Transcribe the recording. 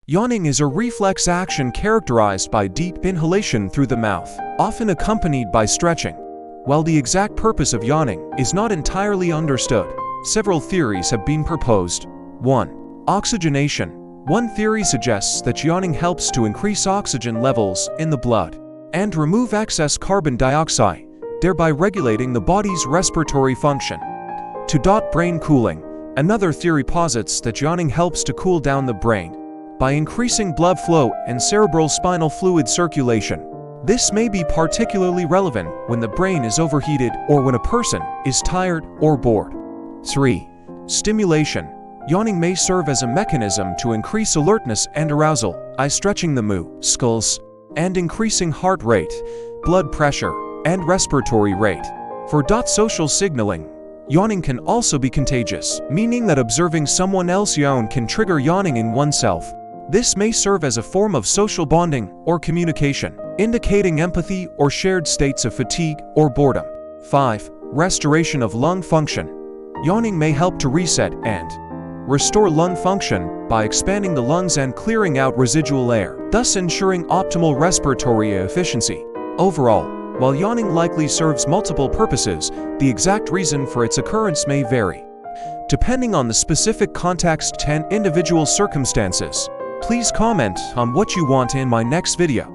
Yawning is a reflex action characterized by deep inhalation through the mouth, often accompanied by stretching. While the exact purpose of yawning is not entirely understood, several theories have been proposed. 1. Oxygenation. One theory suggests that yawning helps to increase oxygen levels in the blood and remove excess carbon dioxide, thereby regulating the body's respiratory function. 2. Brain cooling. Another theory posits that yawning helps to cool down the brain by increasing blood flow and cerebral spinal fluid circulation. This may be particularly relevant when the brain is overheated or when a person is tired or bored. 3. Stimulation. Yawning may serve as a mechanism to increase alertness and arousal by stretching the muscles and increasing heart rate, blood pressure, and respiratory rate. 4. Social signaling. Yawning can also be contagious, meaning that observing someone else yawn can trigger yawning in oneself. This may serve as a form of social bonding or communication, indicating empathy or shared states of fatigue or boredom. 5. Restoration of lung function. Yawning may help to reset and restore lung function by expanding the lungs and clearing out residual air, thus ensuring optimal respiratory efficiency. Overall, while yawning likely serves multiple purposes, the exact reason for its occurrence may vary, depending on the specific context and individual circumstances. Please comment on what you want in my next video.